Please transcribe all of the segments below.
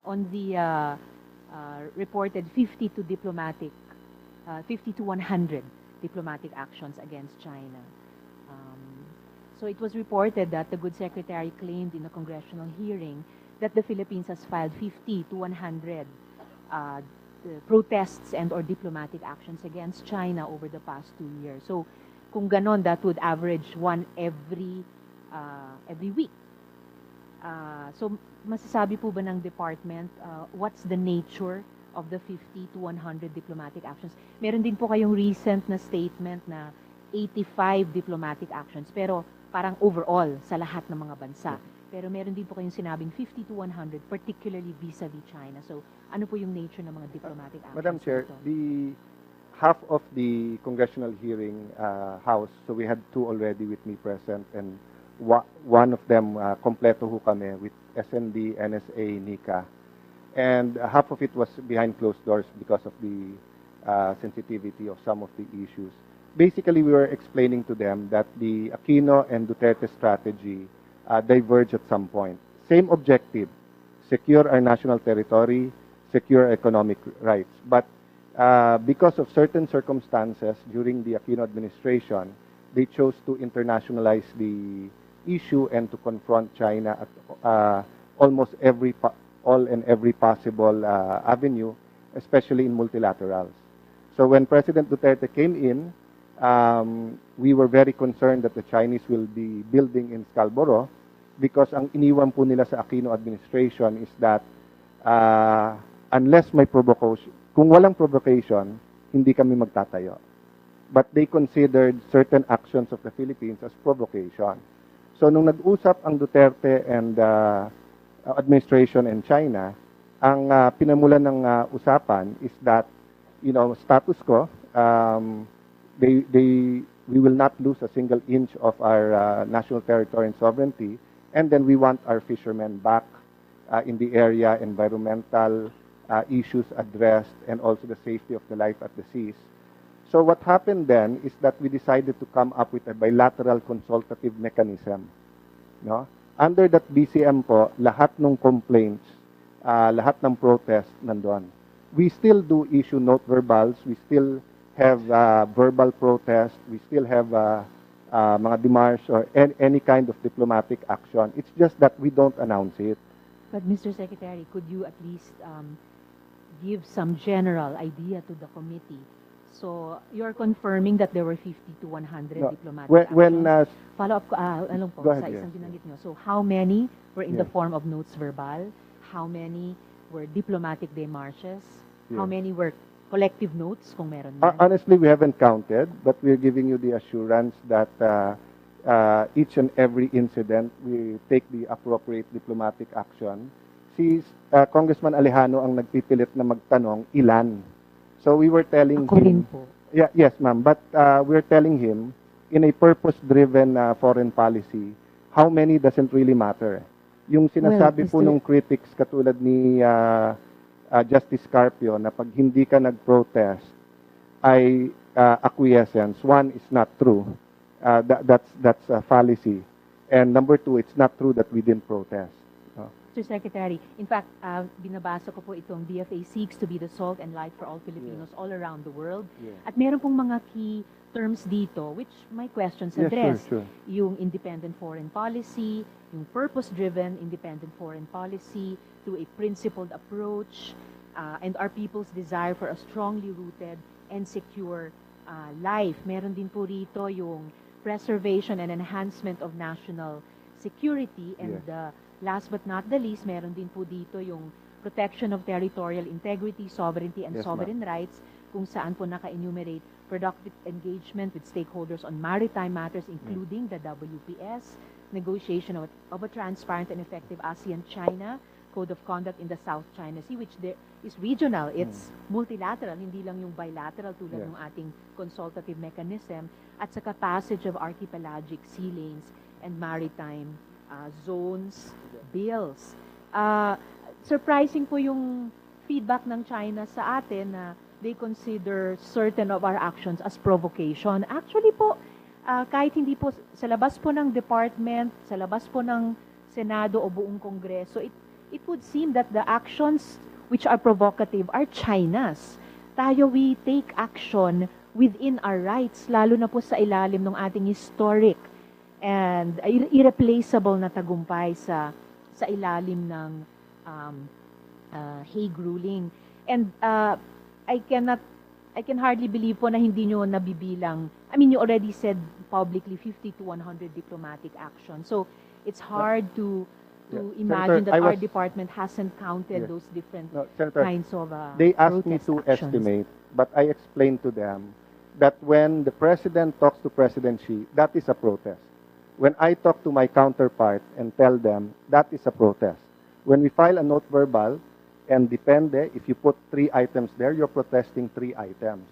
on the reported 50 to 100 diplomatic actions against China. So it was reported that the Good Secretary claimed in a congressional hearing that the Philippines has filed 50 to 100 protests and or diplomatic actions against China over the past 2 years. So kung ganon, that would average one every week. So masasabi po ba ng department what's the nature of the 50 to 100 diplomatic actions? Meron din po kayong recent na statement na 85 diplomatic actions, pero parang overall sa lahat ng mga bansa. Pero meron din po kayong sinabing 50 to 100, particularly vis-a-vis China. So ano po yung nature ng mga diplomatic actions? Madam Chair, dito? the half of the congressional hearing house, so we had two already with me present, and one of them, kompleto ho kami with SND, NSA, NICA. And half of it was behind closed doors because of the sensitivity of some of the issues. Basically, we were explaining to them that the Aquino and Duterte strategy diverge at some point. Same objective, secure our national territory, secure economic rights. But because of certain circumstances during the Aquino administration, they chose to internationalize the issue and to confront China at almost all and every possible avenue, especially in multilaterals. So when President Duterte came in, we were very concerned that the Chinese will be building in Scarborough because ang iniwan po nila sa Aquino administration is that unless may provocation, kung walang provocation, hindi kami magtatayo. But they considered certain actions of the Philippines as provocation. So nung nag-usap ang Duterte and administration and China, ang pinamulan ng usapan is that, status quo, we will not lose a single inch of our national territory and sovereignty, and then we want our fishermen back in the area, environmental issues addressed, and also the safety of the life at the seas. So what happened then is that we decided to come up with a bilateral consultative mechanism. No? Under that BCM po, lahat ng complaints, lahat ng protest nandun. We still do issue note verbals, we still have verbal protest, we still have mga demarche or any kind of diplomatic action. It's just that we don't announce it. But Mr. Secretary, could you at least give some general idea to the committee? So you're confirming that there were 50 to 100 No. diplomatic When actions. Follow up ko, alam po, Go ahead, sa isang yeah. binanggit nyo. So how many were in the Yeah. form of notes verbal? How many were diplomatic démarches? How Yeah. many were collective notes, kung meron man? Honestly, we haven't counted, but we're giving you the assurance that each and every incident, we take the appropriate diplomatic action. Si Congressman Alejano ang nagpipilit na magtanong, ilan? So we were telling Ako rin him, po. yeah, yes ma'am, but we're telling him, in a purpose-driven foreign policy, how many doesn't really matter. Yung sinasabi po Mr. ng critics katulad ni Justice Carpio na pag hindi ka nag-protest ay acquiescence. One, is not true. That's a fallacy. And number two, it's not true that we didn't protest. Mr. Secretary, in fact, binabasa ko po itong DFA seeks to be the salt and light for all Filipinos all around the world. Yeah. At meron pong mga key terms dito which my questions Yeah, address. sure. Yung independent foreign policy, yung purpose-driven independent foreign policy, through a principled approach, and our people's desire for a strongly rooted and secure life. Meron din po rito yung preservation and enhancement of national security, and last but not the least, meron din po dito yung protection of territorial integrity, sovereignty, and Yes, sovereign rights, kung saan po naka-enumerate productive engagement with stakeholders on maritime matters, including the WPS, negotiation of a transparent and effective ASEAN-China Code of Conduct in the South China Sea, which there is regional, it's multilateral, hindi lang yung bilateral tulad ng ating consultative mechanism, at saka passage of archipelagic sea lanes and maritime zones bills. Surprising po yung feedback ng China sa atin na they consider certain of our actions as provocation. Actually po, kahit hindi po sa labas po ng department, sa labas po ng Senado o buong Kongreso, it would seem that the actions which are provocative are China's. Tayo, we take action within our rights, lalo na po sa ilalim ng ating historic and irreplaceable na tagumpay sa ilalim ng um, Hague ruling. And I can hardly believe po na hindi nyo nabibilang. I mean, you already said publicly 50 to 100 diplomatic actions. So it's hard to imagine Senator, that our department hasn't counted those different Senator, kinds of they asked me protest to actions. estimate, but I explained to them that when the president talks to President Xi, that is a protest. When I talk to my counterpart and tell them, that is a protest. When we file a note verbal, and depende, if you put 3 items there, you're protesting 3 items.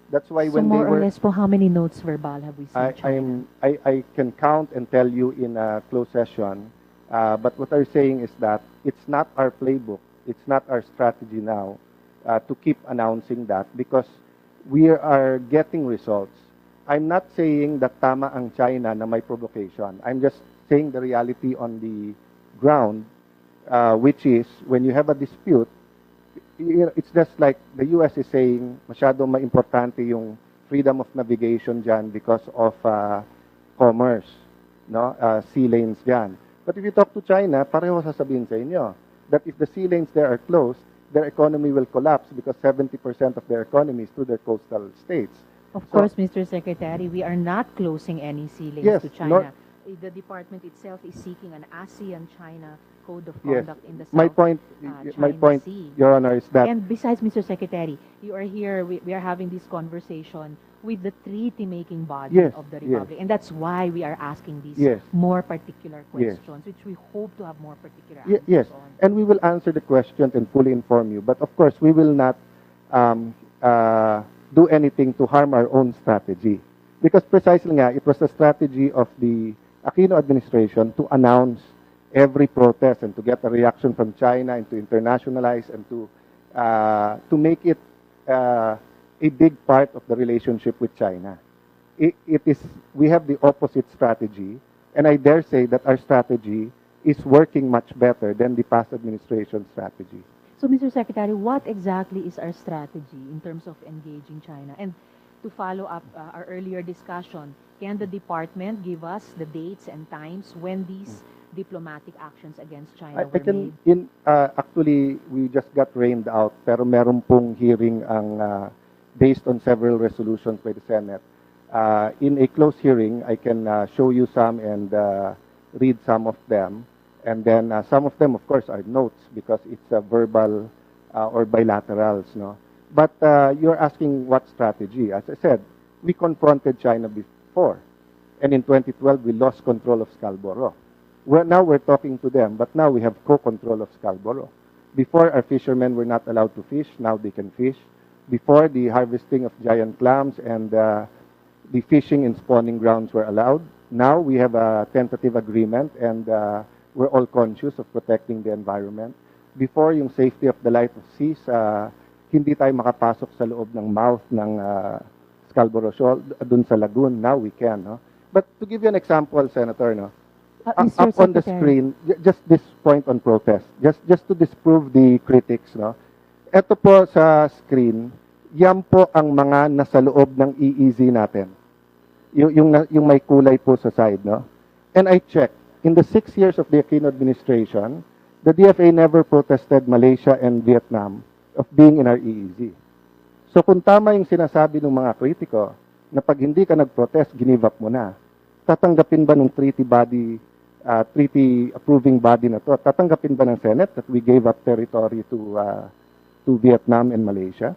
That's why So when more they or were, less po, how many notes verbal have we seen China? I can count and tell you in a closed session, but what I'm saying is that it's not our playbook, it's not our strategy now to keep announcing that because we are getting results. I'm not saying that tama ang China na may provocation. I'm just saying the reality on the ground, which is when you have a dispute, it's just like the US is saying masyado maimportante yung freedom of navigation dyan because of commerce, no? Sea lanes dyan. But if you talk to China, pareho sasabihin sa inyo that if the sea lanes there are closed, their economy will collapse because 70% of their economy is through their coastal states. Of course, Mr. Secretary, we are not closing any sea lanes Yes, to China. The department itself is seeking an ASEAN-China Code of Conduct in the South My point, China Sea. Your Honor, is that And besides, Mr. Secretary, you are here, we are having this conversation with the treaty-making body Yes, of the yes. Republic. And that's why we are asking these Yes. more particular Yes. questions, which we hope to have more particular Yes, answers on. and we will answer the questions and fully inform you. But of course, we will not do anything to harm our own strategy. Because precisely nga, it was the strategy of the Aquino administration to announce every protest and to get a reaction from China and to internationalize and to make it a big part of the relationship with China. We have the opposite strategy, and I dare say that our strategy is working much better than the past administration strategy. So, Mr. Secretary, what exactly is our strategy in terms of engaging China? And to follow up our earlier discussion, can the department give us the dates and times when these diplomatic actions against China were I can, made? actually, we just got rained out, pero meron pong hearing ang based on several resolutions by the Senate. In a closed hearing, I can show you some and read some of them. And then some of them, of course, are notes because it's verbal or bilaterals, no? But you're asking what strategy. As I said, we confronted China before. And in 2012, we lost control of Scarborough. Now we're talking to them, but now we have co-control of Scarborough. Before, our fishermen were not allowed to fish. Now they can fish. Before, the harvesting of giant clams and the fishing in spawning grounds were allowed. Now we have a tentative agreement and we're all conscious of protecting the environment. Before, yung safety of the life of seas, hindi tayo makapasok sa loob ng mouth ng Scarborough Shoal, dun sa lagoon. Now we can, no? But to give you an example, Senator, no? Mr. Up on the Secretary. screen, just this point on protest, just to disprove the critics, no? Ito po sa screen, yan po ang mga nasa loob ng EEZ natin. Yung may kulay po sa side, no? And I checked, in the 6 years of the Aquino administration, the DFA never protested Malaysia and Vietnam of being in our EEZ. So kung tama yung sinasabi ng mga kritiko, na pag hindi ka nag-protest, give up mo na, tatanggapin ba ng treaty approving body na to, tatanggapin ba ng Senate that we gave up territory to Vietnam and Malaysia?